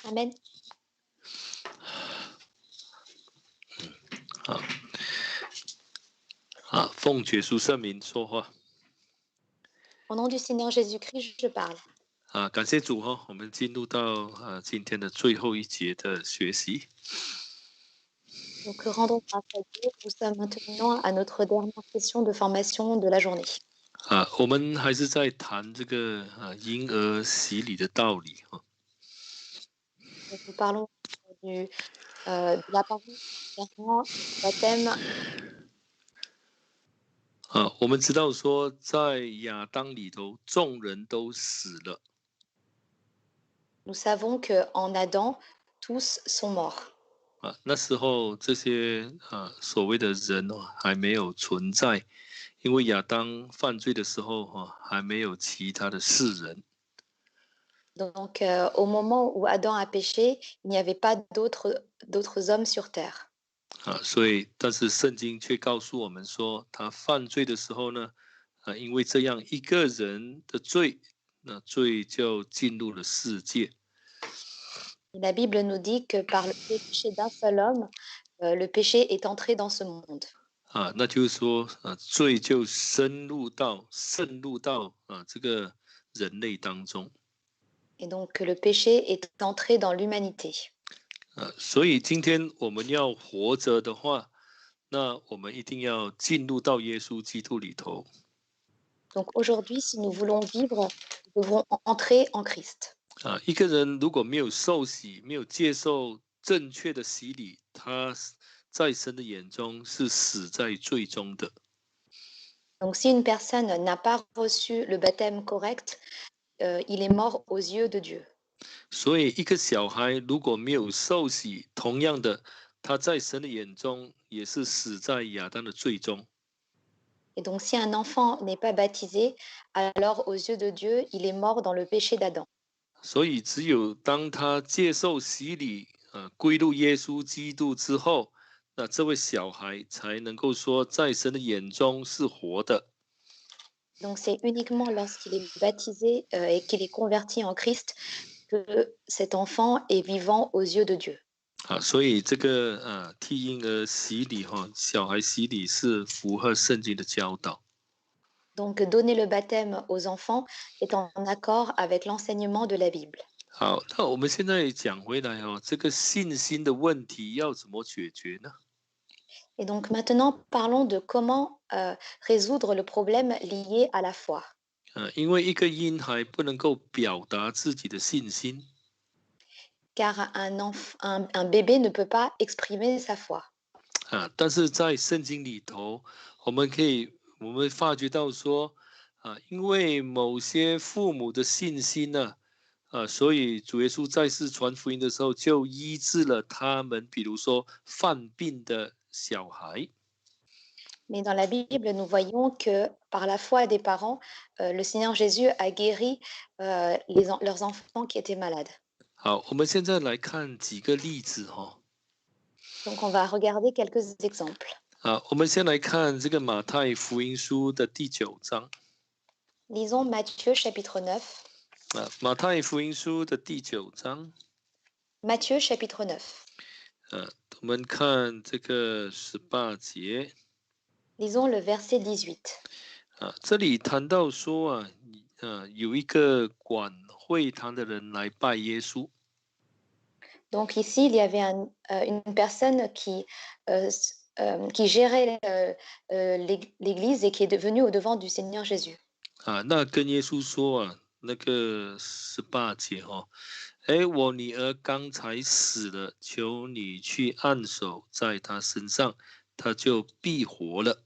Amen. 奉主耶稣圣名说话。Au nom du Seigneur Jésus-Christ, je parle. 感谢主我们进入到今天的最后一节的学习。Donc, rendons grâce à Dieu. Nous sommes maintenant à notre dernière session de formation de la journée. 我们还是在谈这个婴儿洗礼的道理Donc, nous parlons de la parole concernant le baptême. 我们知道说，在亚当里头，众人都死了。Nous savons qu'en Adam, tous sont morts. 那时候这些所谓的人还没有存在，因为亚当犯罪的时候还没有其他的世人。Donc, au moment où Adam a péché, il n'y avait pas d'autres hommes sur terre. 所以，但是圣经却告诉我们说，他犯罪的时候呢，因为这样一个人的罪，那罪就进入了世界。La Bible nous dit que par le péché d'un seul homme, le péché est entré dans ce monde. 那就是说，罪就渗入到这个人类当中。Et donc, le péché est entré dans l'humanité. 所以今天我们要活着的话，那我们一定要进入到耶稣基督里头。Donc aujourd'hui, si nous voulons vivre, nous devons entrer en Christ. 一个人如果没有受洗，没有接受正确的洗礼，他在神的眼中是死在罪中的。Donc si une personne n'a pas reçu le baptême correct, il est mort aux yeux de Dieu. 所以一个小孩如果没有受洗，同样的，他在神的眼中也是死在亚当的罪中。Et donc si un enfant n'est pas baptisé, alors aux yeux de Dieu, il est mort dans le péché d'Adam. 所以只有当他接受洗礼，归入耶稣基督之后，那这位小孩才能够说，在神的眼中是活的。Donc c'est uniquement lorsqu'il est baptisé et qu'il est converti en Christ que cet enfant est vivant aux yeux de Dieu. 所以这个替婴儿洗礼小孩洗礼是符合圣经的教导。Donc donner le baptême aux enfants est en accord avec l'enseignement de la Bible. 好，那我们现在讲回来这个信心的问题要怎么解决呢？ Et donc maintenant, parlons de comment résoudre le problème lié à la foi. 因为一个婴孩不能够表达自己的信心。Car un bébé ne peut pas exprimer sa foi. 但是在圣经里头，我们发觉到说，因为某些父母的信心呢，所以主耶稣在世传福音的时候，就医治了他们，比如说犯病的小孩。Mais dans la Bible, nous voyons que par la foi des parents, le Seigneur Jésus a guéri leurs enfants qui étaient malades. 好，我们现在来看几个例子Donc on va regarder quelques exemples. 我们先来看这个马太福音书的第9章。Lisons Matthieu chapitre 9. 马太福音书的第9章。Matthieu chapitre 9. 我们看这个18节。Lisons le verset 18. 这里谈到说有一个管会堂的人来拜耶稣。Donc ici, il y avait une personne qui gérait l'église et qui est devenue au devant du Seigneur Jésus. 那跟耶稣说那个18节我女儿刚才死了，求你去按手在她身上，她就必活了。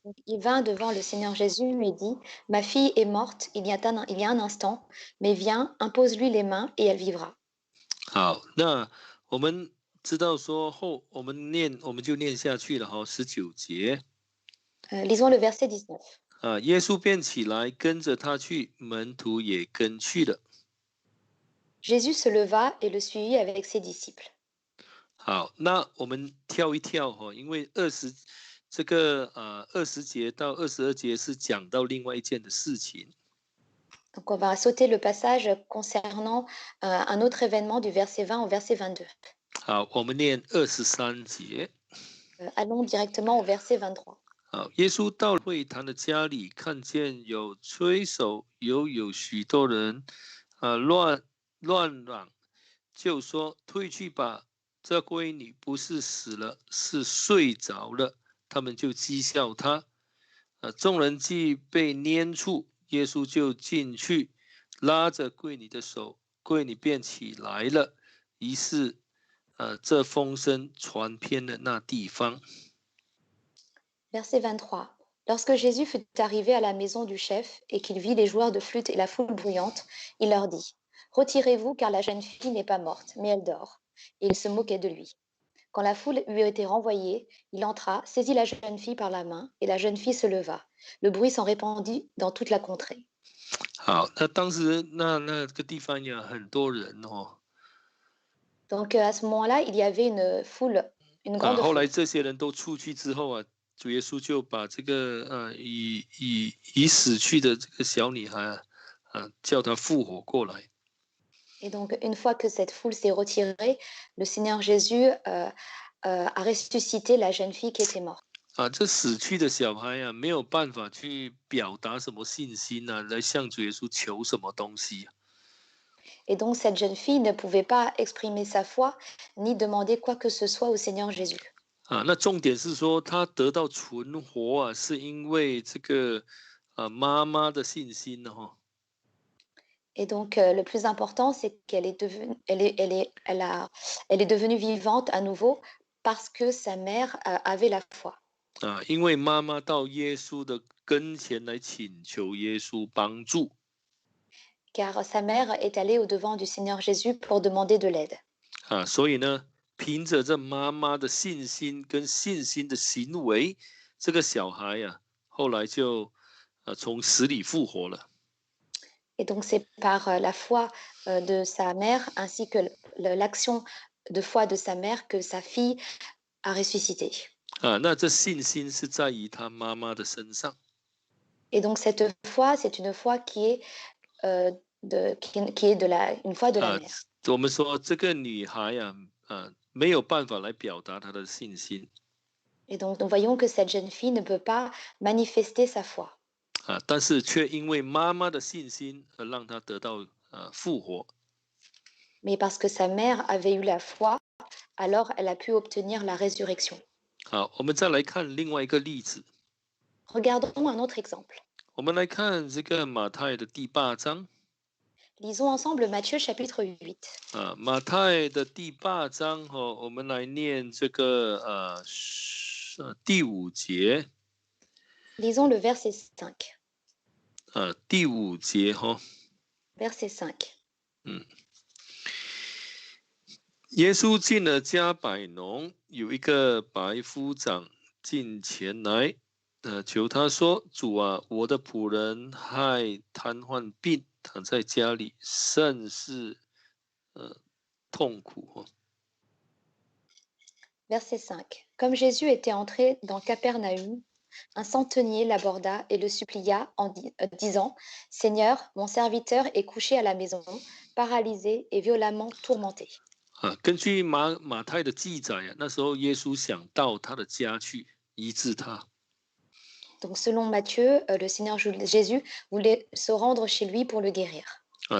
Donc, il vint devant le Seigneur Jésus lui dit, ma fille est morte il y a un instant, mais viens, impose-lui les mains et elle vivra. 好，那我们知道说我们就念下去了19节。Lisons le verset 19. 耶稣便起来跟着他去，门徒也跟去了。Jésus se leva et le suivit avec ses disciples. 好，那我们跳一跳因为20节到22节是讲到另外一件的事情。Donc on va sauter le passage concernant un autre événement du verset 20 au verset 22. 好，我们念23节。Allons directement au verset 23. 好，耶稣到会堂的家里，看见有吹手，有许多人，乱嚷，就说：退去吧，这闺女不是死了，是睡着了。他们就讥笑他。众人既被撵出，耶稣就进去，拉着柜女的手，柜女便起来了。于是，这风声传遍了那地方。Verset 23. Lorsque Jésus fut arrivé à la maison du chef et qu'il vit les joueurs de flûte et la foule bruyante, il leur dit: Retirez-vous, car la jeune fille n'est pas morte, mais elle dort. Et il se moquait de lui. Quand la foule lui a été renvoyée, il entra, saisit la jeune fille par la main, et la jeune fille se leva. Le bruit s'en répandit dans toute la contrée. 好，那当时那个地方有很多人哦。Donc à ce moment-là, il y avait une foule, une grande 后来 foule. 这些人都出去之后啊，主耶稣就把这个已死去的这个小女孩叫她复活过来。Et donc, une fois que cette foule s'est retirée, le Seigneur Jésus a ressuscité la jeune fille qui était morte. 这死去的小孩啊，没有办法去表达什么信心啊，来向主耶稣求什么东西。Et donc, cette jeune fille ne pouvait pas exprimer sa foi ni demander quoi que ce soit au Seigneur Jésus. 那重点是说，他得到存活啊，是因为这个妈妈的信心呢，哈。Et donc, le plus important, c'est qu'elle est devenue, elle est devenue vivante à nouveau parce que sa mère avait la foi. 因为妈妈到耶稣的跟前来请求耶稣帮助。Car sa mère est allée au-devant du Seigneur Jésus pour demander de l'aide. 所以呢，凭着这妈妈的信心跟信心的行为，这个小孩呀，后来就从死里复活了。Et donc, c'est par la foi de sa mère ainsi que l'action de foi de sa mère que sa fille a ressuscité. 那这信心是在于他妈妈的身上。Et donc, cette foi, c'est une foi qui est, qui est une foi de la mère. 我们说这个女孩呀，没有办法来表达她的信心。Et donc, nous voyons que cette jeune fille ne peut pas manifester sa foi. 但是却因为妈妈的信心而让她得到复活。Mais parce que sa mère avait eu la foi, alors elle a pu obtenir la résurrection. 好，我们再来看另外一个例子。Regardons un autre exemple. 我们来看这个马太的第8章。Lisons ensemble Matthieu chapitre 8. 马太的第8章我们来念这个第5节。Lisons le verset 5. 第5节Verset 5. 耶稣进了加百农，有一个百夫长进前来，求他说：“主啊，我的仆人害瘫痪病，躺在家里，甚是痛苦。” Verset 5. Comme Jésus était entré dans Capernaum, un centenier l'aborda et le supplia en disant: Seigneur, mon serviteur est couché à la maison, paralysé et violemment tourmenté. 根据马太的记载那时候耶稣想到他的家去医治他。Donc, selon Matthieu, le Seigneur Jésus voulait se rendre chez lui pour le guérir.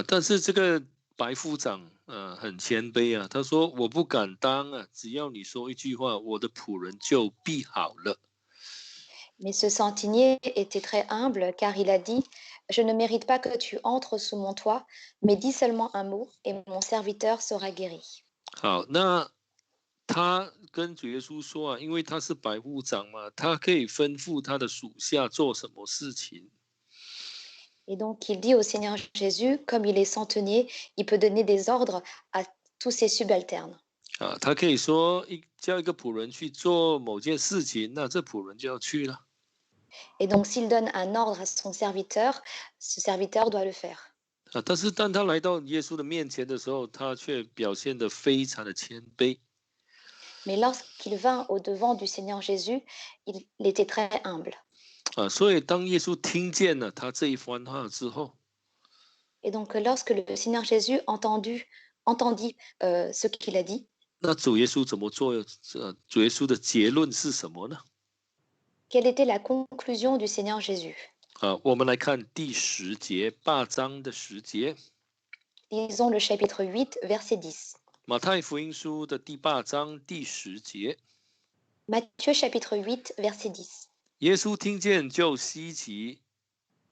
但是这个白夫长很谦卑他说：“我不敢当只要你说一句话，我的仆人就必好了。” Mais ce centenier était très humble car il a dit: Je ne mérite pas que tu entres sous mon toit, mais dis seulement un mot et mon serviteur sera guéri. 好，那他跟主耶稣说因为他是百夫长嘛，他可以吩咐他的属下做什么事情。Et donc il dit au Seigneur Jésus, comme il est centenier, il peut donner des ordres à tous ses subalternes. 他可以说叫一个仆人去做某件事情，那这仆人就要去了。Et donc s'il donne un ordre à son serviteur, ce serviteur doit le faire. 但是当他来到耶稣的面前的时候，他却表现得非常的谦卑。Mais lorsqu'il vint au-devant du Seigneur Jésus, il était très humble. 所以当耶稣听见了他这一番话之后， Et donc, lorsque le Seigneur Jésus entendit ce qu'il a dit, 那主耶稣怎么做？主耶稣的结论是什么呢？ quelle était la conclusion du Seigneur Jésus? 我们来看第10节8章的10节， Lisons le chapitre 8, verset 10. 马太福音书的第8章第10节， Matthieu chapitre 8, verset 10. 耶稣听见就稀奇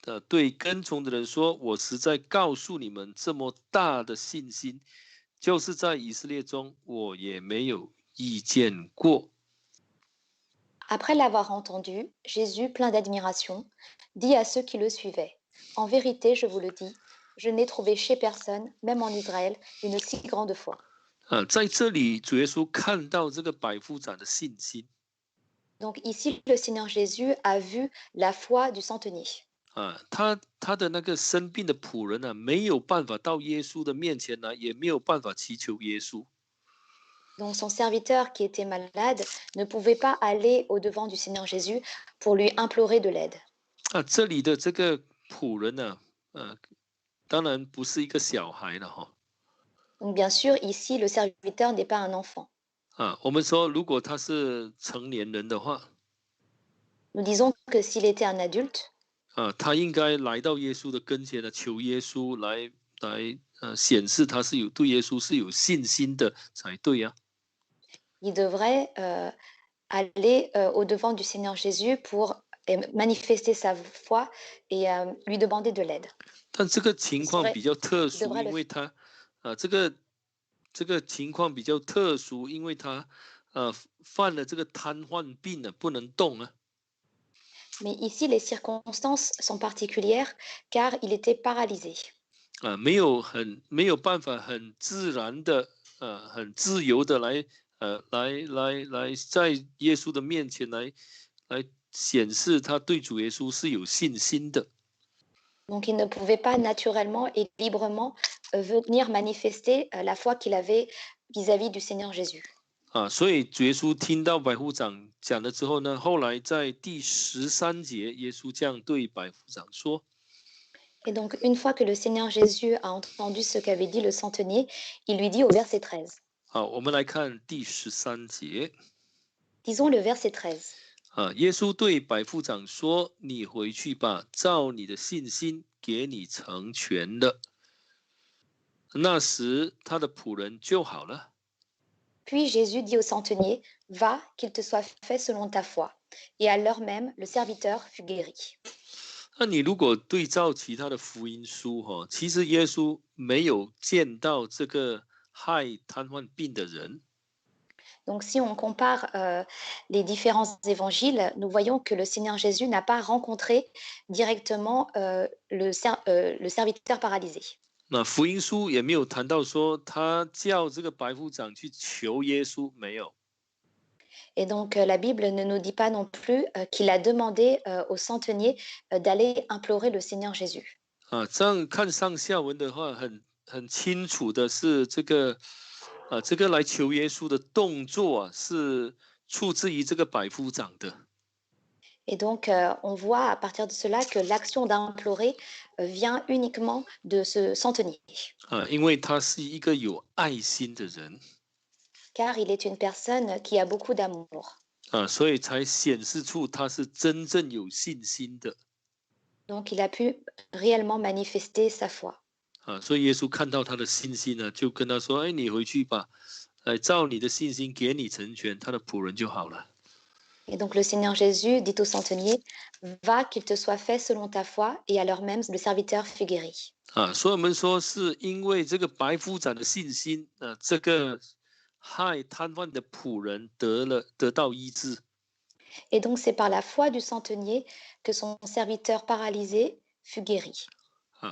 的对跟从的人说：“我实在告诉你们，这么大的信心，就是在以色列中我也没有遇见过。” Après l'avoir entendu, Jésus, plein d'admiration, dit à ceux qui le suivaient, en vérité, je vous le dis, je n'ai trouvé chez personne, même en Israël, une si grande foi. 在这里，主耶稣看到这个百夫长的信心。 Donc ici, le Seigneur Jésus a vu la foi du centenier. 他的那个生病的仆人没有办法到耶稣的面前来，也没有办法祈求耶稣。 Donc son serviteur qui était malade ne pouvait pas aller au-devant du Seigneur Jésus pour lui implorer de l'aide. 这里的这个仆人当然不是一个小孩了哈。Donc bien sûr, ici, le serviteur n'est pas un enfant. 我们说，如果他是成年人的话， Nous disons que s'il était un adulte, 他应该来到耶稣的跟前呢，求耶稣来显示他是对耶稣是有信心的才对呀。 il devrait aller au-devant du Seigneur Jésus pour manifester sa foi et lui demander de l'aide. 但这个情 Il 况 serait- 比较特 il 殊， devrait 因 le 为他这个情况比较特殊，因为他犯了这个瘫痪病了，不能动啊。 Mais ici, les circonstances sont particulières car il était paralysé. 没有办法很自然的很自由的来在耶稣的面前来显示他对主耶稣是有信心的。 Donc, il ne pouvait pas naturellement et librement venir manifester la foi qu'il avait vis-à-vis du Seigneur Jésus. 所以主耶稣听到百夫长讲了之后呢，后来在第13节，耶稣这样对百夫长说。 Et donc, une fois que le Seigneur Jésus a entendu ce qu'avait dit le centenier, il lui dit au verset 13. 我们来看第13节。 Disons le verset 13. 耶稣对百夫长说：“你回去吧，照你的信心给你成全了。”那时他的仆人就好了。 Puis Jésus dit au centenier, va, qu'il te soit fait selon ta foi. Et à l'heure même, le serviteur fut guéri. 那你如果对照其他的福音书其实耶稣没有见到这个害瘫痪病的人。 Donc si on compare les différents évangiles, nous voyons que le Seigneur Jésus n'a pas rencontré directement le serviteur paralysé. 那福音书也没有谈到说他叫这个百夫长去求耶稣，没有。 Et donc la Bible ne nous dit pas non plus qu'il a demandé au centenier d'aller implorer le Seigneur Jésus. 这样看上下文的话，很清楚的是这个来求耶稣的动作是出自于这个百夫长的。 Et donc, on voit à partir de cela que l'action d'implorer vient uniquement de ce centenier, 因为他是一个有爱心的人 car il est une personne qui a beaucoup d'amour. 所以才显示出他是真正有信心的 Donc, il a pu réellement manifester sa foi. 所以耶稣看到他的信心呢，就跟他说：“哎，你回去吧，照你的信心给你成全，他的仆人就好了。” Et donc, le Seigneur Jésus dit au centenier, va, qu'il te soit fait selon ta foi, et à l'heure même, le serviteur fut guéri. 所以我们说是因为这个百夫长的信心这个害瘫痪的仆人得到医治 Et donc, c'est par la foi du centenier que son serviteur paralysé fut guéri.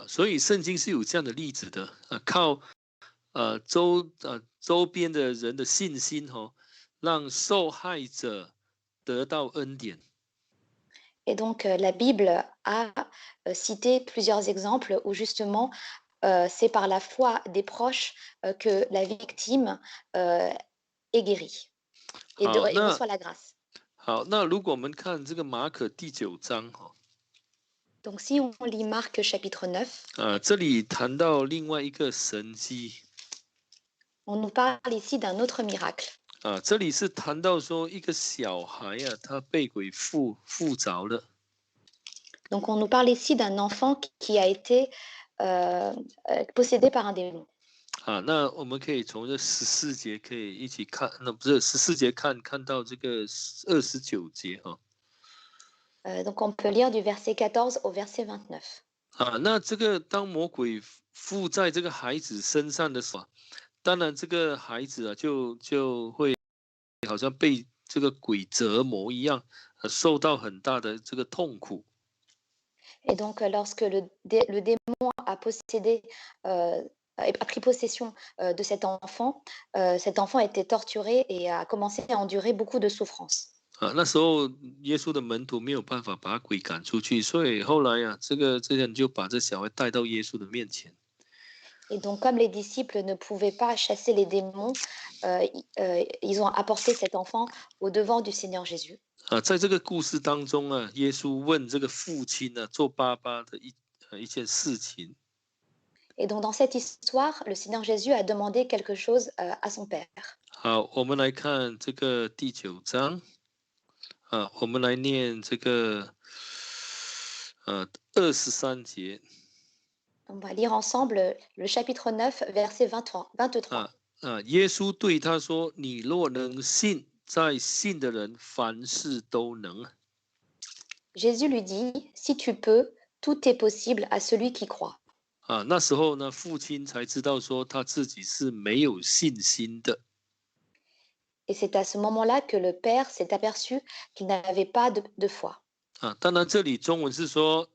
所以圣经是有这样的例子的靠周边的人的信心让受害者得到恩典。 Et donc, la Bible a cité plusieurs exemples où justement, c'est par la foi des proches que la victime est guérie et, et reçoit la grâce. 好，那如果我们看这个马可第9章 Donc si on lit Marc chapitre 9, 这里谈到另外一个神迹 on nous parle ici d'un autre miracle. 这里是谈到说一个小孩他被鬼附着了 Donc on nous parle ici d'un enfant qui a été possédé par un démon. 那我们可以从这14节可以一起看，那不是14节看到这个29节Donc on peut lire du verset 14 au verset 29. 那这个当魔鬼附在这个孩子身上的时候，当然这个孩子就会好像被这个鬼折磨一样，受到很大的这个痛苦。Et donc lorsque le démon a possédé, a pris possession de cet enfant était torturé et a commencé à endurer beaucoup de souffrances. 那时候耶稣的门徒没有办法把鬼赶出去，所以后来这些人就把这小孩带到耶稣的面前。Et donc, comme les disciples ne pouvaient pas chasser les démons, ils ont apporté cet enfant au devant du Seigneur Jésus. 在这个故事当中耶稣问这个父亲做爸爸的一件事情。Et donc, dans cette histoire, le Seigneur Jésus a demandé quelque chose à son père. 好，我们来看这个第9章我们来念这个23节。On va lire ensemble le chapitre 9, verset 23. 耶稣对他说：“你若能信，在信的人凡事都能。” Jésus lui dit, si tu peux, tout est possible à celui qui croit. 那时候呢，父亲才知道说他自己是没有信心的。Et c'est à ce moment-là que le père s'est aperçu qu'il n'avait pas de foi. 当然这里中文是说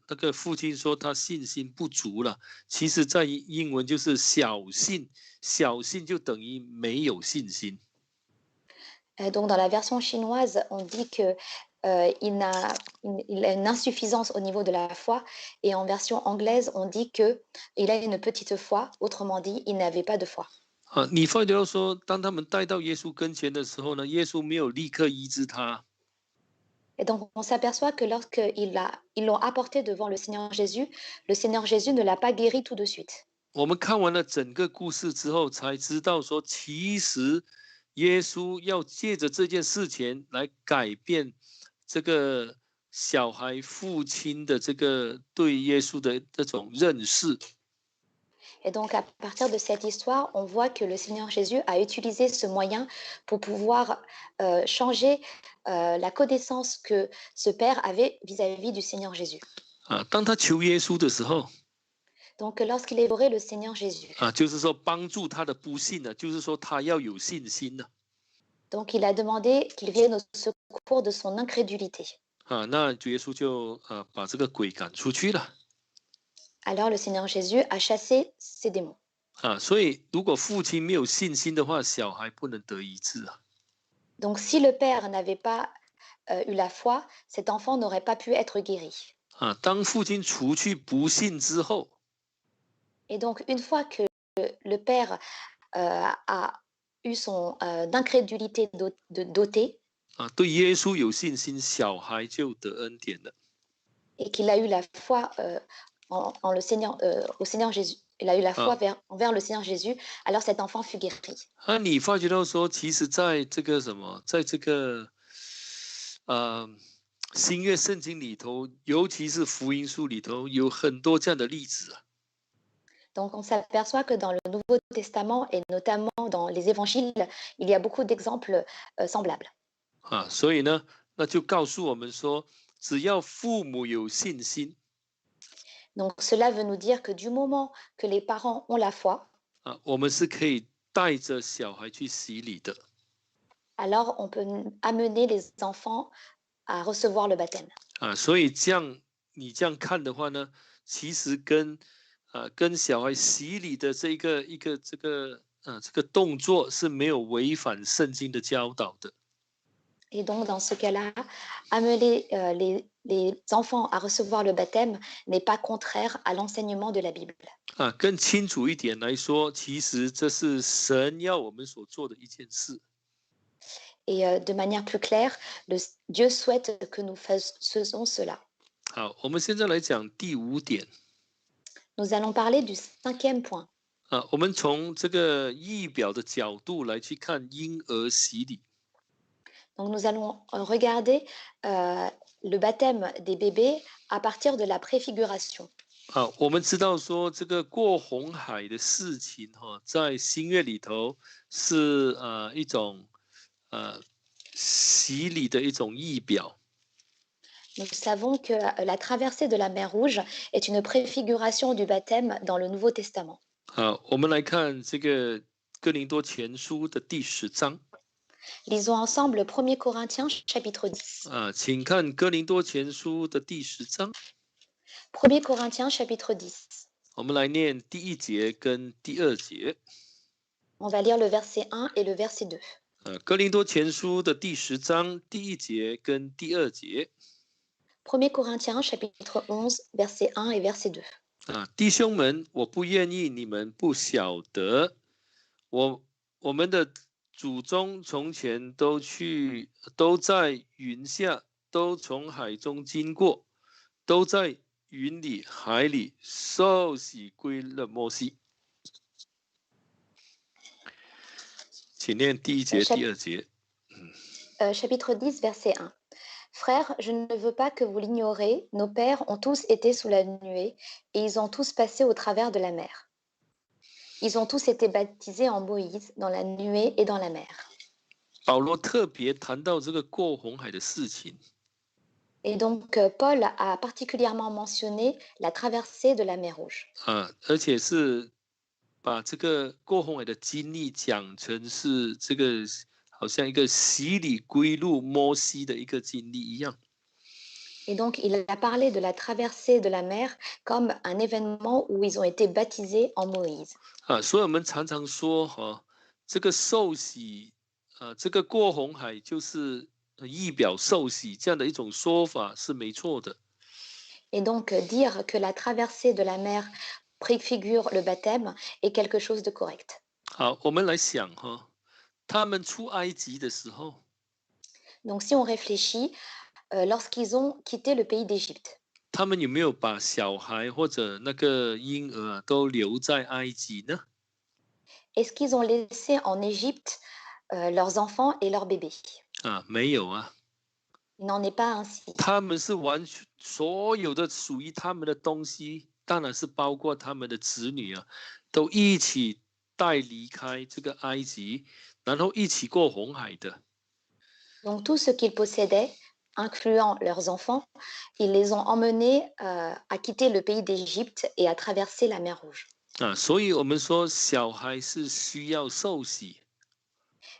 那个父亲说他信心不足了，其实在英文就是小信，小信就等于没有信心。Donc dans la version chinoise, on dit que il a une insuffisance au niveau de la foi, et en version anglaise, on dit que il a une petite foi. Autrement dit, il n'avait pas de foi. 你发觉到说，当他们带到耶稣跟前的时候呢，耶稣没有立刻医治他。Et donc, on s'aperçoit que lorsqu'ils l'ont apporté devant le Seigneur Jésus ne l'a pas guéri tout de suite. 我们看完了整个故事之后，才知道说，其实耶稣要借着这件事情来改变这个小孩父亲的这个对耶稣的这种认识。Et donc, à partir de cette histoire, on voit que le Seigneur Jésus a utilisé ce moyen pour pouvoir changer la connaissance que ce père avait vis-à-vis du Seigneur Jésus. 当他求耶稣的时候， Donc, lorsqu'il évoquait le Seigneur Jésus, 就是说帮助他的不信呢，就是说他要有信心呢。donc il a demandé qu'il vienne au secours de son incrédulité. 那主耶稣就把这个鬼赶出去了。Alors, le Seigneur Jésus a chassé ces démons. 所以如果父亲没有信心的话，小孩不能得医治啊。 Donc, si le père n'avait pas eu la foi, cet enfant n'aurait pas pu être guéri. 当父亲除去不信之后， Et donc, une fois que le père a eu son incrédulité dotée, 对耶稣有信心，小孩就得恩典了。 et qu'il a eu la foi en le Seigneur, au Seigneur Jésus, il a eu la foi envers le Seigneur Jésus, alors cet enfant fut guéri. 你发觉到说，其实在这个在这个新约圣经里头，尤其是福音书里头，有很多这样的例子啊。 Donc, on s'aperçoit que dans le Nouveau Testament, et notamment dans les évangiles, il y a beaucoup d'exemples semblables. 所以呢，那就告诉我们说，只要父母有信心， Donc, cela veut nous dire que du moment que les parents ont la foi, 我们是可以带着小孩去洗礼的。 alors on peut amener les enfants à recevoir le baptême. 所以你这样看的话呢，其实跟小孩洗礼的这个动作是没有违反圣经的教导的。 Et donc, dans ce cas-là, amener les enfants à recevoir le baptême n'est pas contraire à l'enseignement de la Bible. 更清楚一点来说，其实这是神要我们所做的一件事。 Et de manière plus claire, Dieu souhaite que nous fassions cela. 好，我们现在来讲第5点。Nous allons parler du 5e point. 我们从这个仪表的角度来去看婴儿洗礼。Donc nous allons regarder le baptême des bébés à partir de la préfiguration. 我们知道说这个过红海的事情在新约里头是一种洗礼的一种仪表。Nous savons que la traversée de la mer Rouge est une préfiguration du baptême dans le Nouveau Testament. 我们来看这个哥林多前书的第10章。Lisons ensemble 1 Corinthiens chapitre 10. 请看哥林多前书的第10章。1 Corinthiens chapitre 10. 我们来念第1节跟第2节。On va lire le verset 1 et le verset 2. 哥林多前书的第10章第1节跟第2节。1 Corinthiens chapitre 11 verset 1 et verset 2. 弟兄们，我不愿意你们不晓得，我们的祖宗从前都在云下，都从海中经过，都在云里海里受洗归了摩西。请念第1节、第2节。Chapitre 10 verset 1. Frères, je ne veux pas que vous l'ignorez, nos pères ont tous été sous la nuée et ils ont tous passé au travers de la mer. Ils ont tous été baptisés en Moïse, dans la nuée et dans la mer. 保罗特别谈到这个过红海的事情。Et donc, Paul a particulièrement mentionné la traversée de la mer Rouge. 而且是把这个过红海的经历讲成是这个好像一个洗礼归入摩西的一个经历一样。Et donc, il a parlé de la traversée de la mer comme un événement où ils ont été baptisés en Moïse. 所以我们常常说这个受洗这个过红海就是仪表受洗这样的一种说法是没错的。Et donc, dire que la traversée de la mer préfigure le baptême est quelque chose de correct. 好，我们来想他们出埃及的时候， Donc, si on réfléchit, lorsqu'ils ont quitté le pays d'Égypte, 他们有没有把小孩或者那个婴儿都留在埃及呢？ est-ce qu'ils ont laissé en Égypte leurs enfants et leurs bébés? 没有啊。Il n'en est pas ainsi. 他们是完全所有的属于他们的东西，当然是包括他们的子女都一起带离开这个埃及，然后一起过红海的。Donc, tout ce qu'ils possédaient, incluant leurs enfants, ils les ont emmenés à quitter le pays d'Égypte et à traverser la mer Rouge. 所以我们说小孩是需要受洗。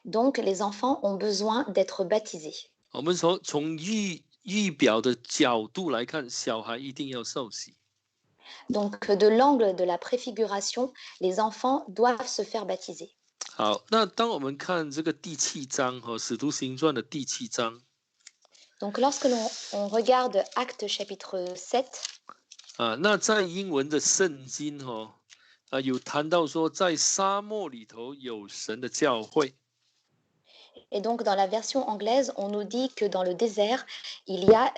Donc, les enfants ont besoin d'être baptisés. 我们说从仪表的角度来看，小孩一定要受洗。 Donc, de l'angle de la préfiguration, les enfants doivent se faire baptiser. 好，那当我们看这个第7章《使徒行传》的第7章。 Donc, lorsque l'on regarde Actes chapitre 7, 那在英文的圣经有谈到说，在沙漠里头有神的教会。 et donc dans la version anglaise, on nous dit que dans le désert, il y a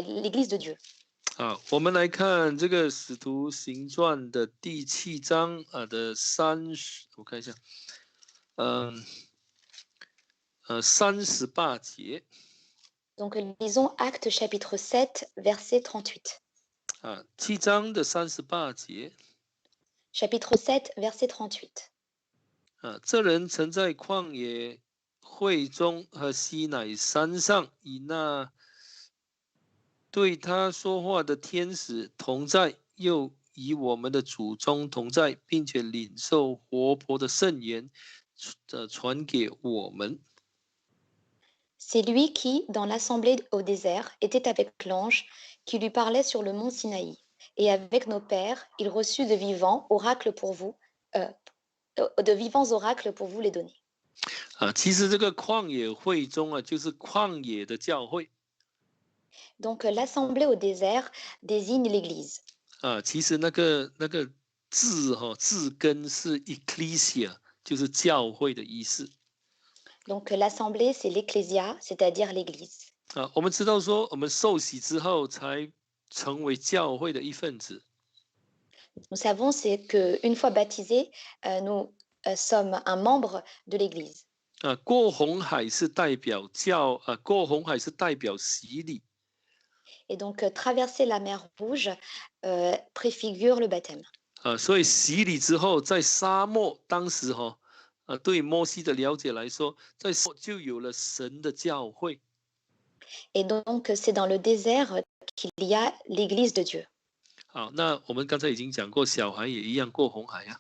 l'Église de Dieu. 我们来看这个《使徒行传》的第7章的30，我看一下，38节。 Donc lisons Actes chapitre 7, verset 38. 7章的38节。 Chapitre 7, verset 38. 这人曾在旷野会中和西乃山上，以那对他说话的天使同在，又与我们的祖宗同在，并且领受活泼的圣言，传给我们。 C'est lui qui, dans l'assemblée au désert, était avec l'ange qui lui parlait sur le mont Sinaï. Et avec nos pères, il reçut de vivants oracles pour vous, de vivants oracles pour vous les donner. 其实这个旷野会中就是旷野的教会。 Donc l'assemblée au désert désigne l'Église. 其实那个字字根是 ecclesia， 就是教会的意思。 Donc l'assemblée, c'est l'ecclésia, c'est-à-dire l'Église. 我们知道说，我们受洗之后才成为教会的一份子。Nous savons c'est qu'une fois baptisés, nous sommes un membre de l'Église. 过红海是代表过红海是代表洗礼。Et donc, traverser la mer Rouge préfigure le baptême. 所以洗礼之后，在沙漠当时对摩西的了解来说，在就有了神的教会。Et donc, c'est dans le désert qu'il y a l'Église de Dieu. 好，那我们刚才已经讲过，小孩也一样过红海啊。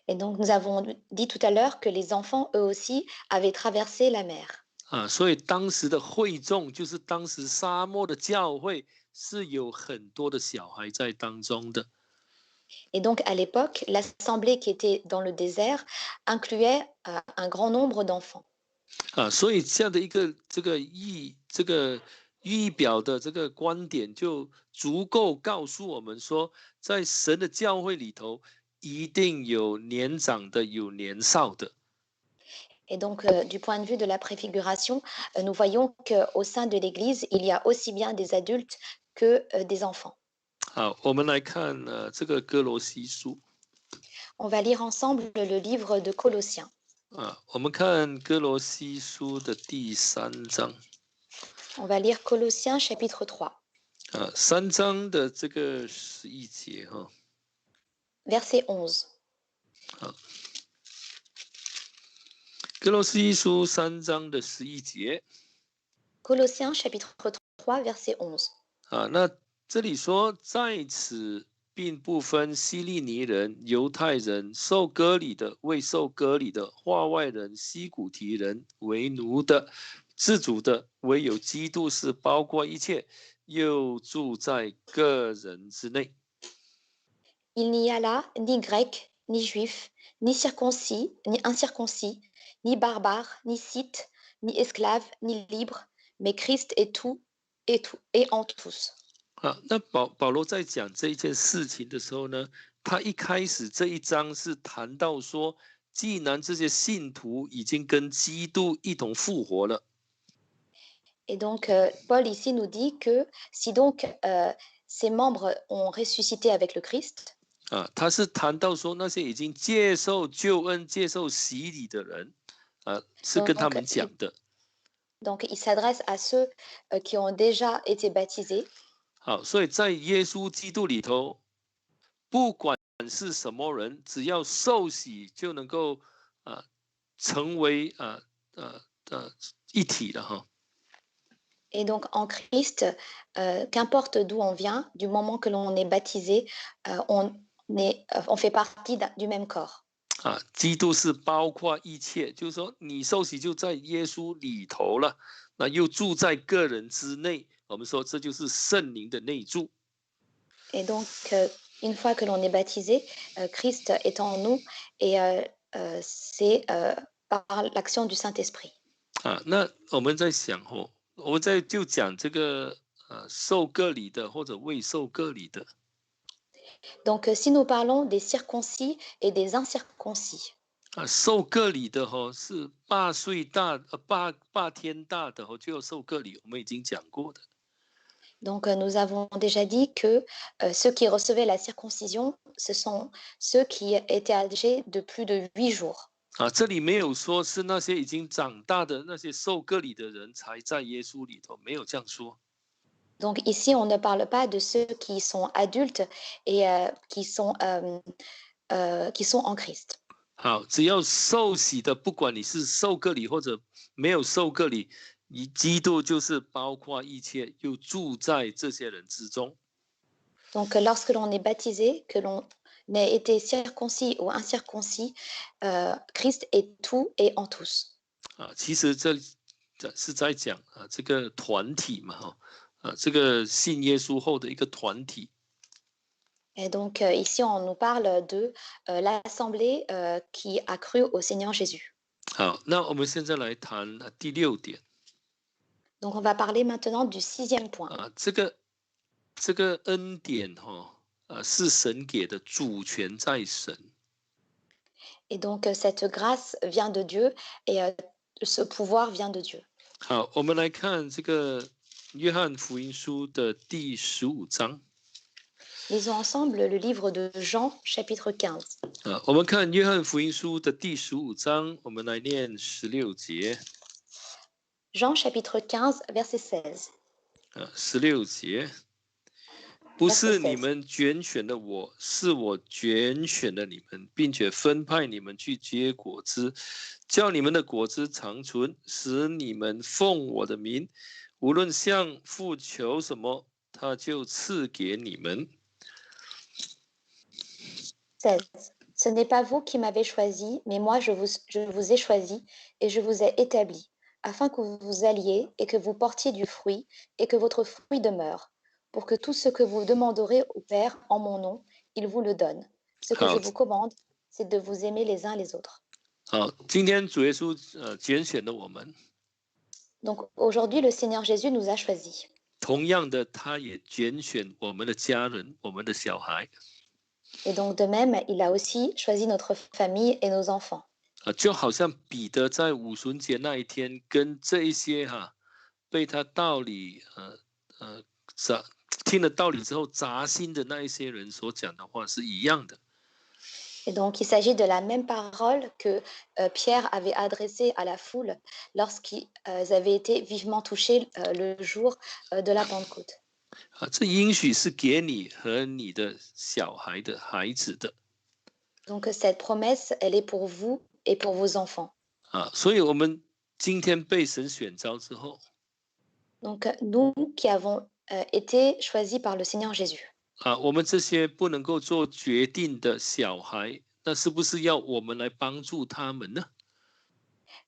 Et donc, nous avons dit tout à l'heure que les enfants, eux aussi, avaient traversé la mer. 所以当时的会众，就是当时沙漠的教会，是有很多的小孩在当中的。Et donc, à l'époque, l'assemblée qui était dans le désert incluait un grand nombre d'enfants. 所以这样的一个预表的这个观点，就足够告诉我们说，在神的教会里头，一定有年长的，有年少的。Et donc, du point de vue de la préfiguration, nous voyons qu'au sein de l'Église, il y a aussi bien des adultes que des enfants. 好，我们来看这个哥罗西书。On va lire ensemble le livre de Colossiens. 我们看哥罗西书的第3章。On va lire Colossiens chapitre 3. 3章的这个11节Verset 11. 哥罗西书3章的11节。Colossiens chapitre 3 verset 11. 那这里说，在此并不分希利尼人、犹太人、受割礼的、未受割礼的、化外人、西古提人、为奴的、自主的，唯有基督是包括一切，又住在个人之内。Il n'y a là ni grec, ni juif, ni circoncis, ni incirconcis, ni barbare, ni scythe, ni esclave, ni libre, mais Christ est tout et en tous. 那保罗在讲这一件事情的时候呢，他一开始这一章是谈到说，既然这些信徒已经跟基督一同复活了。Et donc, Paul ici nous dit que si donc ces membres ont ressuscité avec le Christ, 他是谈到说那些已经接受救恩、接受洗礼的人，是跟他们讲的。Donc, il s'adresse à ceux qui ont déjà été baptisés. 好，所以在耶稣基督里头，不管是什么人，只要受洗就能够成为一体了哈。Et donc en Christ, qu'importe d'où on vient, du moment que l'on est baptisé, on fait partie du même corps. 基督是包括一切，就是说你受洗就在耶稣里头了，那又住在个人之内。我们说这就是圣灵的内住。Et donc, une fois que l'on est baptisé, Christ est en nous et c'est par l'action du Saint-Esprit. 那我们在想我们就讲这个受割礼的或者未受割礼的。Donc, si nous parlons des circoncis et des incirconcis. 受割礼的是8岁大8天大的就要受割礼，我们已经讲过的。Donc, nous avons déjà dit que ceux qui recevaient la circoncision, ce sont ceux qui étaient âgés de plus de 8 jours. 这里没有说是那些已经长大的那些受割礼的人才在耶稣里头，没有这样说。Donc ici, on ne parle pas de ceux qui sont adultes et qui sont en Christ. 好，只要受洗的，不管你是受割礼或者没有受割礼，基督就是包括一切，又住在这些人之中。Donc lorsque l'on est baptisé, que l'on ait été circoncis ou incirconcis, Christ est tout et en tous. 其实这是在讲这个团体嘛这个信耶稣后的一个团体。Et donc ici, on nous parle de l'assemblée qui a cru au Seigneur Jésus. 好，那我们现在来谈第6点。Donc on va parler maintenant du 6e point. 这个恩典是神给的，主权在神。Et donc cette grâce vient de Dieu et ce pouvoir vient de Dieu. 好，我们来看这个约翰福音书的第15章。Lisons ensemble le livre de Jean, chapitre 15. 我们看约翰福音书的第15章，我们来念16节。Jean, chapitre 15, verset 16. 16节，不 Verset 是你 16. 们拣选了我，是我拣选了你们，并且分派你们去结果子，叫你们的果子长存，使你们奉我的名，无论向父求什么，他就赐给你们。16. Ce n'est pas vous qui m'avez choisi, mais moi je vous ai choisi et je vous ai établi, afin que vous vous alliez et que vous portiez du fruit et que votre fruit demeure, pour que tout ce que vous demanderez au Père en mon nom, il vous le donne. Ce que je 好， vous commande, c'est de vous aimer les uns les autres. 好，今天主耶稣拣选了我们， Donc aujourd'hui, le Seigneur Jésus nous a choisis. 同样的，他也拣选我们的家人，我们的小孩。 Et donc de même, il a aussi choisi notre famille et nos enfants. 就好像彼得在五旬节那一天，跟这一些被他道理听了道理之后扎心的那一些人所讲的话是一样的。 Et donc, il s'agit de la même parole que Pierre avait adressée à la foule lorsqu'ils avaient été vivement touchés le jour de la Pentecôte. 这应许是给你和你的小孩的孩子的。 Donc, cette promesse, elle est pour vous et pour vos enfants. 所以我们今天被神选召之后， Donc, nous qui avons été choisis par le Seigneur Jésus. 我们这些不能够做决定的小孩，那是不是要我们来帮助他们呢？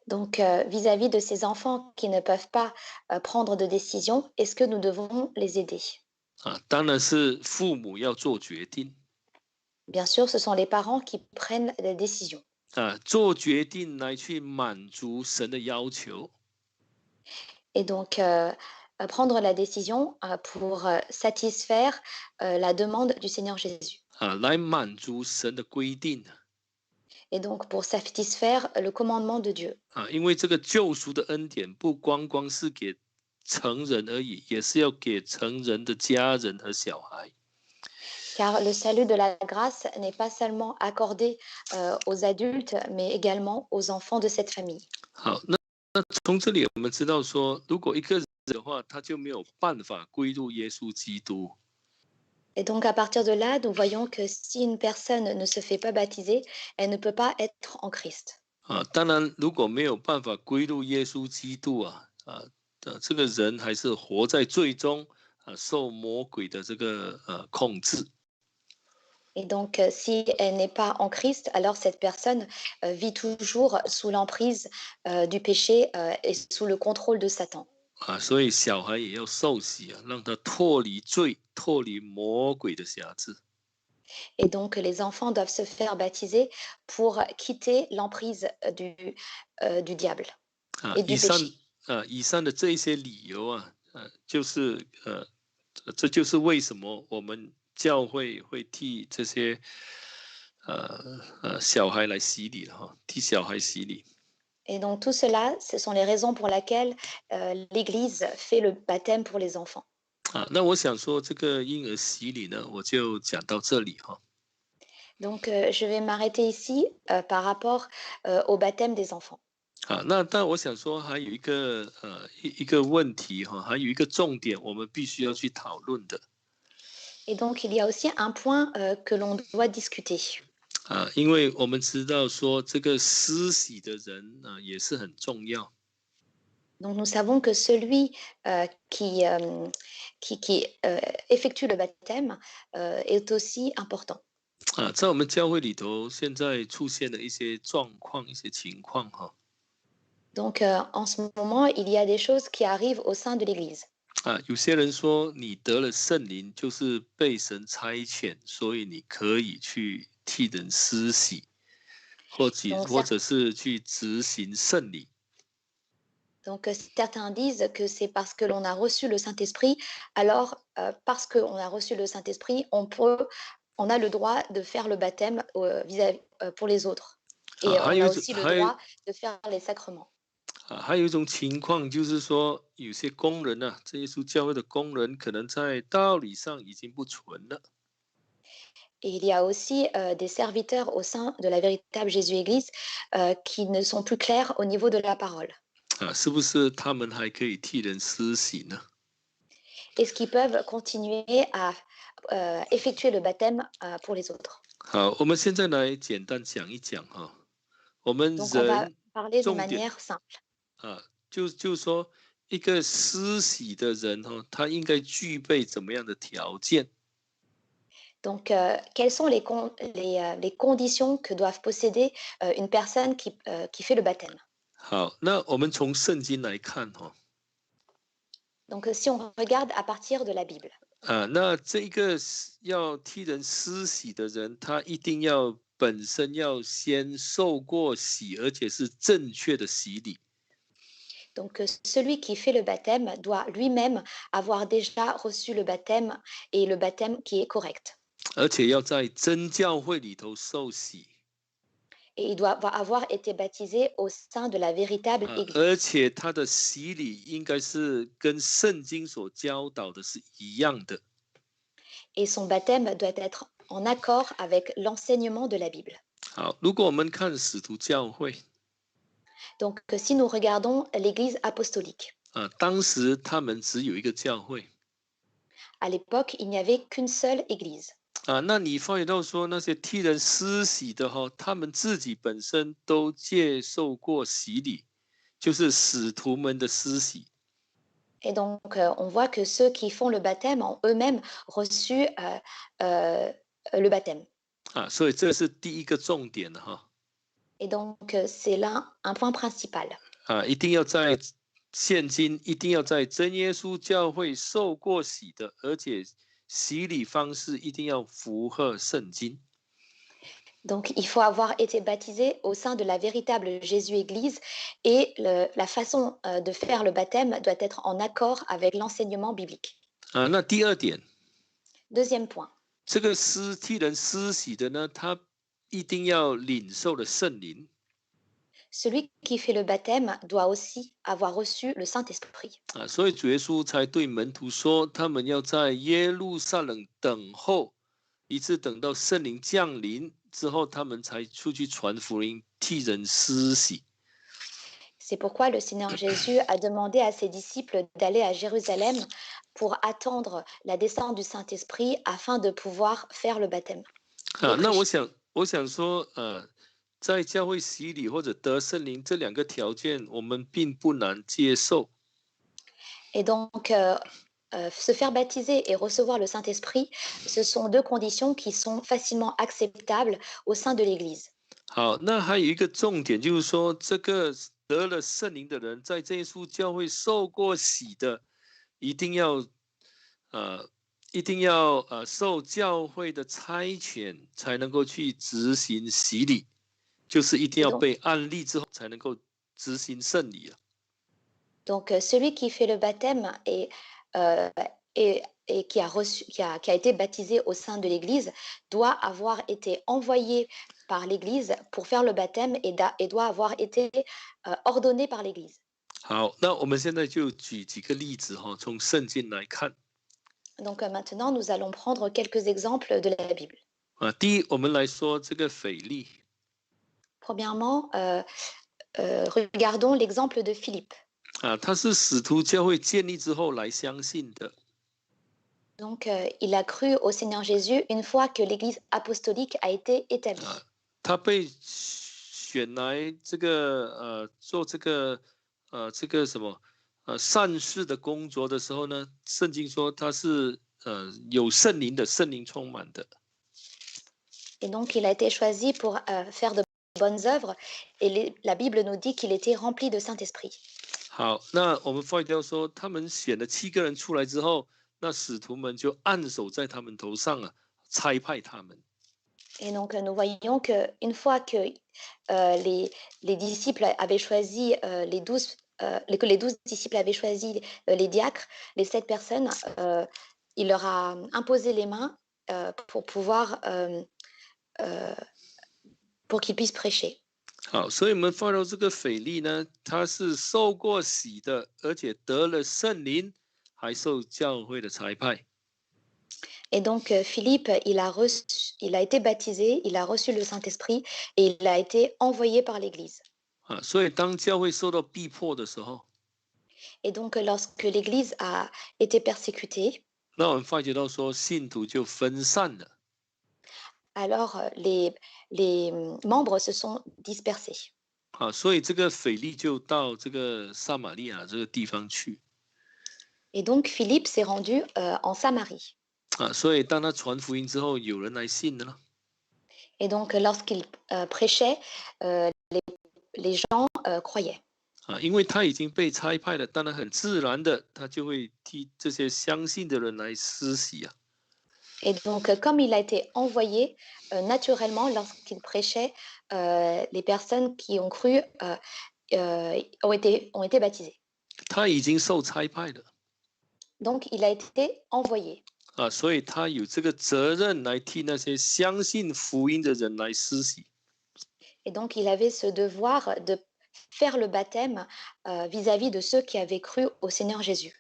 Donc, vis-à-vis de ces enfants qui ne peuvent pas prendre de décision, est-ce que nous devons les aider? 当然是父母要做决定。 Bien sûr, ce sont les parents qui prennent les décisions. 做决定来去满足神的要求。 Et donc, prendre la décision pour satisfaire la demande du Seigneur Jésus. 来满足神的规定。 Et donc, pour satisfaire le commandement de Dieu. 因为这个救赎的恩典不光光是给成人而已，也是要给成人的家人和小孩。 Car le salut de la grâce n'est pas seulement accordé aux adultes, mais également aux enfants de cette famille. 好，那从这里我们知道说，如果一个人的话，他就没有办法归入耶稣基督。 Et donc, à partir de là, nous voyons que si une personne ne se fait pas baptiser, elle ne peut pas être en Christ. 当然，如果没有办法归入耶稣基督这个人还是活在罪中受魔鬼的这个控制。 Et donc, si elle n'est pas en Christ, alors cette personne vit toujours sous l'emprise du péché et sous le contrôle de Satan. 所以小孩也要受洗让他脱离罪，脱离魔鬼的辖制。 Et donc, les enfants doivent se faire baptiser pour quitter l'emprise du diable et du péché. 以上的这一些理由就是这就是为什么我们教会会替这些小孩来洗礼了替小孩洗礼。 Et donc, tout cela, ce sont les raisons pour lesquelles l'Église fait le baptême pour les enfants. 那我想说这个婴儿洗礼呢，我就讲到这里Donc, je vais m'arrêter ici par rapport au baptême des enfants. 那但我想说还有一个问题还有一个重点，我们必须要去讨论的。 Et donc, il y a aussi un point que l'on doit discuter. 因为我们知道说这个施洗的人也是很重要。 Donc, nous savons que celui qui effectue le baptême est aussi important. 在我们教会里头，现在出现了一些状况、一些情况Donc, en ce moment, il y a des choses qui arrivent au sein de l'Église. 有些人说你得了圣灵，就是被神差遣，所以你可以去替人施洗，或者是去执行圣礼。 Donc, certains disent que c'est parce que l'on a reçu le Saint-Esprit, alors parce qu'on a reçu le Saint-Esprit, on a le droit de faire le baptême pour les autres. Et on a aussi le droit de faire les sacrements. 还有一种情况就是说，有些工人呢，这耶稣教会的工人可能在道理上已经不纯了。Et il y a aussi des serviteurs au sein de la véritable Jésus-Église qui ne sont plus clairs au niveau de la parole. 是不是他们还可以替人施洗呢？Est-ce qu'ils peuvent continuer à effectuer le baptême pour les autres? 好，我们现在来简单讲一讲哈，我们 Donc, on va 人 parler d'une 重点 manière simple. 就是说一个施洗的人哈，他应该具备怎么样的条件？Donc, quelles sont les conditions que doivent posséder une personne qui fait le baptême? 好，那我们从圣经来看哈，Donc, si on regarde à partir de la Bible, 那这个要替人施洗的人，他一定要本身要先受过洗，而且是正确的洗礼。donc celui qui fait le baptême doit lui-même avoir déjà reçu le baptême et le baptême qui est correct. 而且要在真教会里头受洗 Et il doit avoir été baptisé au sein de la véritable 而 Église. 且他的洗礼应该是跟圣经所教导的是一样的。Et son baptême doit être en accord avec l'enseignement de la Bible. 好，如果我们看使徒教会 Donc, si nous regardons l'Église apostolique, 当时他们只有一个教会 à l'époque, il n'y avait qu'une seule Église. 那你发觉到说那些替人施洗的哈，他们自己本身都接受过洗礼，就是使徒们的施洗。 Et donc, on voit que ceux qui font le baptême ont eux-mêmes reçu le baptême. 所以这是第一个重点的哈。Et donc, c'est là un point principal. 一定要在现今一定要在真耶稣教会受过洗的，而且洗礼方式一定要符合圣经。 Donc, il faut avoir été baptisé au sein de la véritable Jésus-Église et la façon de faire le baptême doit être en accord avec l'enseignement biblique. 那第二点， Deuxième point, 这个替人施洗的呢，他一定要领受了圣灵。 celui qui fait le baptême doit aussi avoir reçu le Saint-Esprit. 所以主耶稣才对门徒说，他们要在耶路撒冷等候，一直等到圣灵降临之后，他们才出去传福音，替人施洗。 C'est pourquoi le Seigneur Jésus a demandé à ses disciples d'aller à Jérusalem pour attendre la descente du Saint-Esprit afin de pouvoir faire le baptême. 那我想说，在教会洗礼或者得圣灵这两个条件，我们并不难接受。 Et donc, se faire baptiser et recevoir le Saint-Esprit, ce sont deux conditions qui sont facilement acceptables au sein de l'Église. 好，那还有一个重点就是说，这个得了圣灵的人，在这一处教会受过洗的，一定要受教会的差遣，才能够去执行洗礼，就是一定要被按立之后，才能够执行圣礼。 Donc, celui qui fait le baptême et qui a été baptisé au sein de l'Église doit avoir été envoyé par l'Église pour faire le baptême et doit avoir été ordonné par l'Église. 好，那我们现在就举几个例子哈，从圣经来看。 Donc, maintenant, nous allons prendre quelques exemples de la Bible. 第一，我们来说这个腓力。 Premièrement, regardons l'exemple de Philippe. 他是使徒教会建立之后来相信的。 Donc, il a cru au Seigneur Jésus une fois que l'Église apostolique a été établie. 他被选来这个做这个什么善事的工作的时候呢，圣经说他是有圣灵的，圣灵充满的。 Et donc, il a été choisi pour faire de bonnes œuvres. Et la Bible nous dit qu'il était rempli de Saint-Esprit. 好，那我们发现说，他们选了7个人出来之后，那使徒们就按手在他们头上差派他们。 Et donc, nous voyons qu'une fois que les disciples avaient choisi que les 12 disciples avaient choisi les diacres, les 7 personnes, il leur a imposé les mains pour pouvoir pour qu'ils puissent prêcher. 好，所以我们发到这个腓力呢，他是受过洗的，而且得了圣灵，还受教会的差派。Et donc, Philippe, il a été baptisé, il a reçu le Saint-Esprit et il a été envoyé par l'Église. 啊，所以当教会受到逼迫的时候， Et donc, lorsque l'Église a été persécutée, 那我们发觉到说信徒就分散了。 alors les membres se sont dispersés. 啊，所以这个腓力就到这个撒玛利亚这个地方去。 Et donc, Philippe s'est rendu en Samarie. 啊，所以当他传福音之后，有人来信了呢。 Et donc, lorsqu'il prêchait, les gens croyaient. 啊，因为他已经被差派了，当然很自然的，他就会替这些相信的人来施洗啊。 Et donc, comme il a été envoyé, naturellement, lorsqu'il prêchait, les personnes qui ont cru ont été baptisées. 他已经受差派了。 Donc, il a été envoyé. 啊，所以他有这个责任来替那些相信福音的人来施洗。 Et donc, il avait ce devoir de faire le baptême vis-à-vis de ceux qui avaient cru au Seigneur Jésus.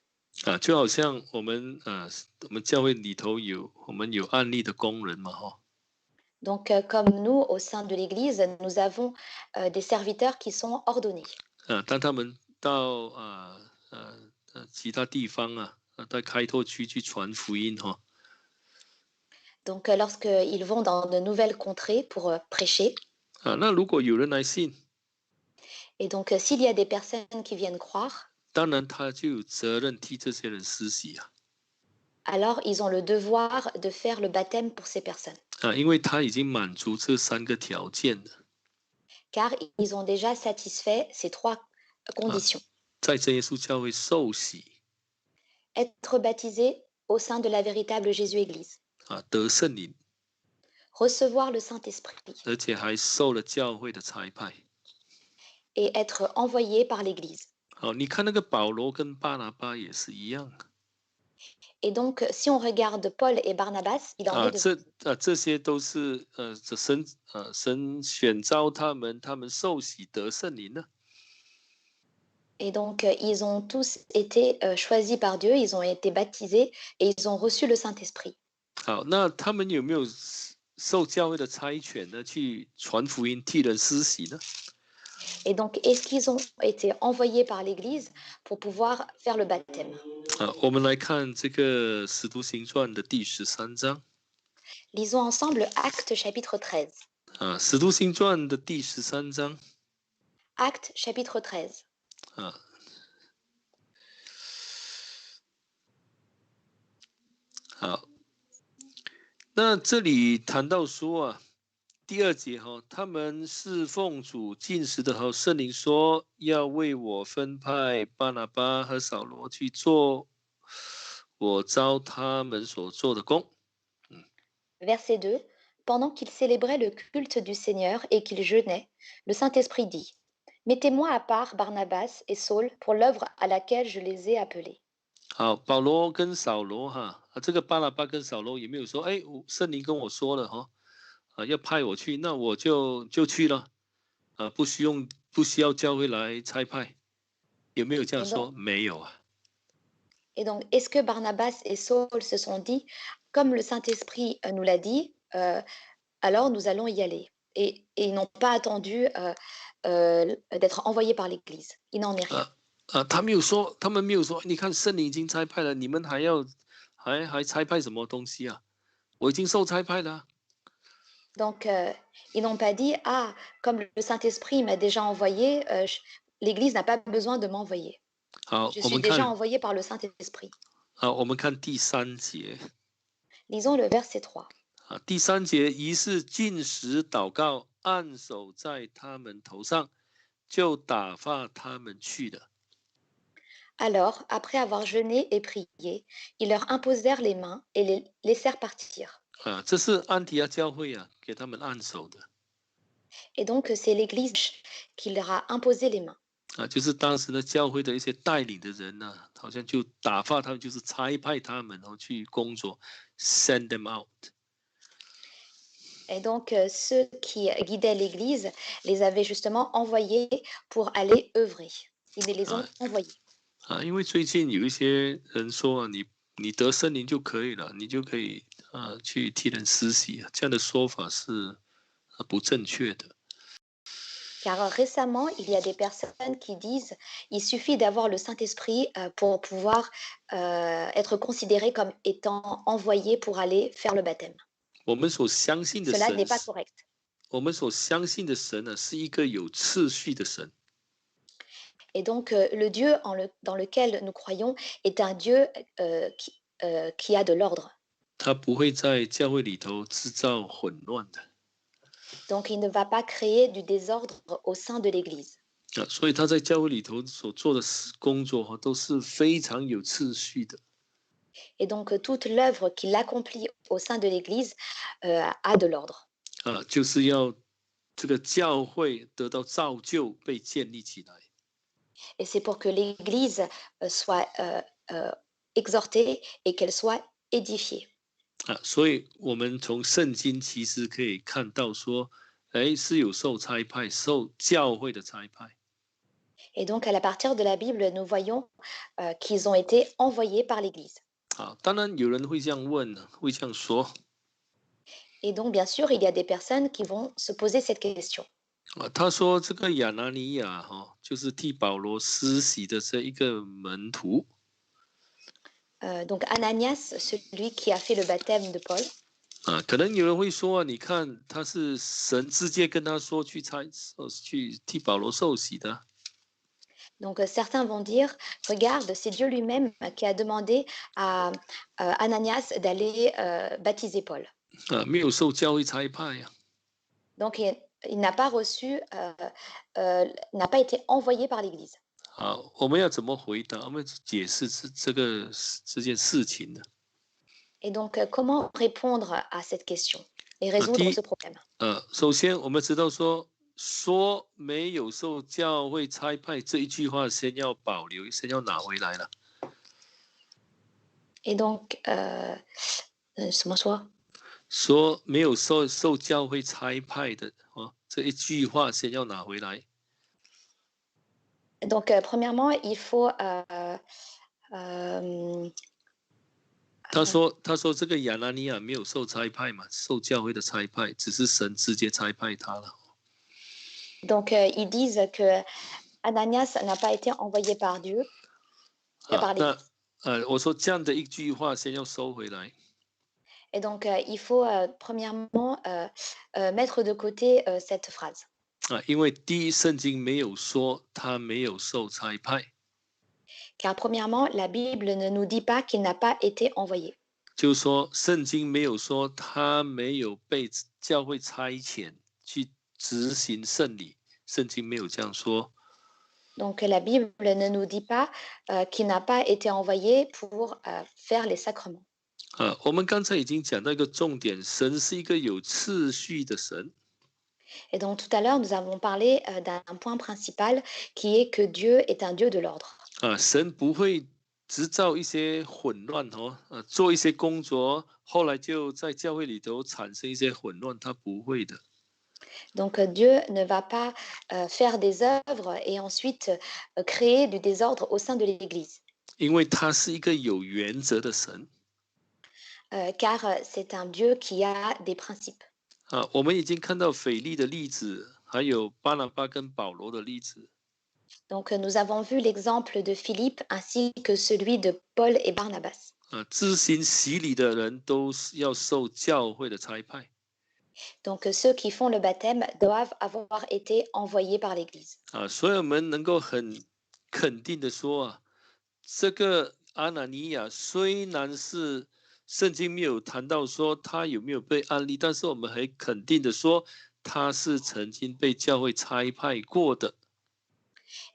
啊，就好像我们教会里头我们有案例的工人嘛，哈。 Donc, comme nous, au sein de l'Église, nous avons des serviteurs qui sont ordonnés. 啊，当他们到其他地方在开拓区去传福音哈。 Donc, lorsqu'ils vont dans de nouvelles contrées pour prêcher, 啊，那如果有人来信， et donc s'il y a des personnes qui viennent croire, 当然他就有责任替这些人施洗啊。 alors ils ont le devoir de faire le baptême pour ces personnes, 啊，因为他已经满足这3个条件了。 car ils ont déjà satisfait ces 3 conditions. 在真耶稣教会受洗 Être baptisé au sein de la véritable Jésus-Église, 啊，得圣灵， recevoir le Saint-Esprit 而且还受了教会的差派。 et être envoyé par l'Église. 好，你看那个保罗跟巴拿巴也是一样 Et donc, si on regarde Paul et Barnabas, il en 啊， est de même. 这些都是神选召他们，他们受洗得圣灵呢。 Et donc, ils ont tous été choisis par Dieu, ils ont été baptisés et ils ont reçu le Saint-Esprit. 好，那他们有没有受教会的差遣呢？去传福音、替人施洗呢？ Et donc, est-ce qu'ils ont été envoyés par l'Église pour pouvoir faire le baptême? 啊，我们来看这个《使徒行传》的第13章。 Lisons ensemble Actes chapitre 13. 啊，《使徒行传》的第13章。 Actes chapitre 13. 啊，好，那这里谈到说啊，第2节哈，他们侍奉主进食的时候，圣灵说要为我分派巴拿巴和扫罗去做我召他们所做的工。 Verset 2. Pendant qu'ils célébraient le culte du Seigneur et qu'ils jeûnaient, le Saint-Esprit dit, Mettez-moi à part Barnabas et Saul pour l'œuvre à laquelle je les ai appelés. 好，保罗跟扫罗哈，这个巴拿巴跟扫罗有没有说，哎，圣灵跟我说了哈，要派我去，那我就去了，不需要教会来差派，有没有这样说？没有啊。 Et donc, est-ce que Barnabas et Saul se sont dit, comme le Saint-Esprit nous l'a dit, alors nous allons y aller. Et ils n'ont pas attendu d'être envoyés par l'Église. Il n'en est rien. 他们没有说，你看圣灵已经差派了，你们还差派什么东西啊？我已经受差派了。 Donc, ils n'ont pas dit, ah, comme le Saint-Esprit m'a déjà envoyé, l'Église n'a pas besoin de m'envoyer. 好， Je 我 suis 们 déjà 看 envoyé par le Saint-Esprit. 我们看第3节 Lisons le verset 3. 第3节，于是禁食祷告，按手在他们头上，就打发他们去了。 Alors, après avoir jeûné et prié, ils leur imposèrent les mains et les laissèrent partir. 这是安提阿教会给他们按手的。 Et donc, c'est l'Église qui leur a imposé les mains. 就是当时的教会的一些带领的人好像就打发他们，就是差派他们去工作 ，send them out。Et donc, ceux qui guidaient l'Église les avaient justement envoyés pour aller œuvrer. Ils les 啊 ont envoyés. 因为最近有一些人说啊，你得圣灵就可以了，你就可以去替人施洗，这样的说法是不正确的。Car récemment, il y a des personnes qui disent il suffit d'avoir le Saint-Esprit pour pouvoir être considéré comme étant envoyé pour aller faire le baptême. 我们所相信的 Cela 神 n'est pas 是，correct. 我们所相信的神呢，是一个有次序的神。Et donc, le Dieu dans lequel nous croyons est un Dieu qui a de l'ordre. 他不会在教会里头制造混乱的 Donc, il ne va pas créer du désordre au sein de l'Église. 所以他在教会里头所做的工作都是非常有次序的 Et donc, toute l'œuvre qu'il accomplit au sein de l'Église a de l'ordre. 就是要这个教会得到造就，被建立起来。Et c'est pour que l'Église soit exhortée et qu'elle soit édifiée. 所以我们从圣经其实可以看到说，是有受差派、受教会的差派。Et donc, à partir de la Bible, nous voyons qu'ils ont été envoyés par l'Église. 当然有人会这样问呢，会这样说。Et donc, bien sûr, il y a des personnes qui vont se poser cette question. 他说这个亚拿尼亚就是替保罗施洗的这一个门徒。Donc, Ananias, celui qui a fait le baptême de Paul. 可能有人会说，你看他是神直接跟他说去替保罗受洗的。Donc, certains vont dire, regarde, c'est Dieu lui-même qui a demandé à Ananias d'aller baptiser Paul. 没有受教会差派呀。Donc, il n'a pas reçu, n'a pas été envoyé par l'Église. 我们要怎么回答？我们解释这件事情呢？ Et donc, comment répondre à cette question et résoudre ce problème? 首先我们知道说没有受教会差派这一句话，先要保留，先要拿回来了。Et donc, 什么说？说没有受教会差派的这一句话先要拿回来。Donc, premièrement, il faut 他说这个亚拿尼亚没有受差派嘛，受教会的差派，只是神直接差派他了。Donc, ils disent que Ananias n'a pas été envoyé par Dieu. 我说这样的一句话先要收回来。Et donc, il faut premièrement mettre de côté cette phrase. 因为第一，圣经没有说他没有受差派。Car premièrement, la Bible ne nous dit pas qu'il n'a pas été envoyé. 就是说，圣经没有说他没有被教会差遣去执行圣礼，圣经没有这样说。Donc, la Bible ne nous dit pas qu'il n'a pas été envoyé pour faire les sacrements. 我们刚才已经讲到一个重点，神是一个有次序的神。Et donc, tout à l'heure, nous avons parlé d'un point principal qui est que Dieu est un Dieu de l'ordre. 神不会制造一些混乱做一些工作，后来就在教会里头产生一些混乱，他不会的。Donc, Dieu ne va pas faire des œuvres et ensuite créer du désordre au sein de l'Église. 因为他是一个有原则的神。Car c'est un Dieu qui a des principes. 我们已经看到腓利的例子，还有巴拿巴跟保罗的例子。Donc, nous avons vu l'exemple de Philippe ainsi que celui de Paul et Barnabas. 执行洗礼的人都要受教会的差派。Donc, ceux qui font le baptême doivent avoir été envoyés par l'Église. 所以我们能够很肯定的说这个阿拿尼亚虽然是圣经没有谈到说他有没有被安利，但是我们很肯定的说他是曾经被教会差派过的。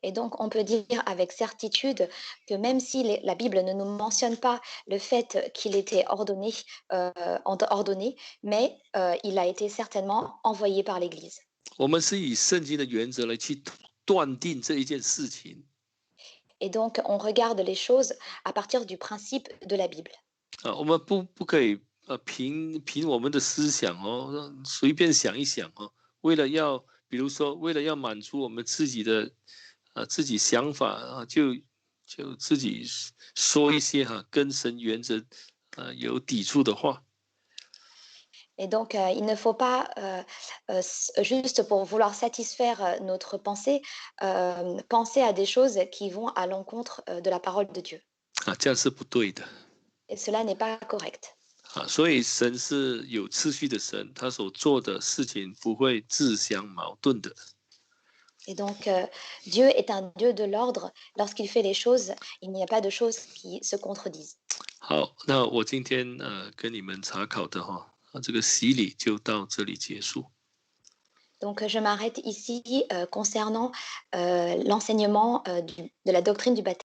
Et donc, on peut dire avec certitude que même si la Bible ne nous mentionne pas le fait qu'il était ordonné, mais il a été certainement envoyé par l'Église. 我们是以圣经的原则来去断定这一件事情。Et donc, on regarde les choses à partir du principe de la Bible. 我们不可以凭我们的思想哦，随便想一想哦，比如说为了要满足我们自己想法啊，就自己说一些跟神原则有抵触的话。Et donc, il ne faut pas, juste pour vouloir satisfaire, notre pensée, penser à des choses qui vont à l'encontre, de la parole de Dieu. 这样是不对的。Et cela n'est pas correct. 所以神是有次序的神，他所做的事情不会自相矛盾的。Et donc, Dieu est un Dieu de l'ordre. Lorsqu'il fait les choses, il n'y a pas de choses qui se contredisent. 好，那我今天跟你们查考的这个洗礼就到这里结束。Donc, je m'arrête ici, concernant, l'enseignement, de la doctrine du baptême.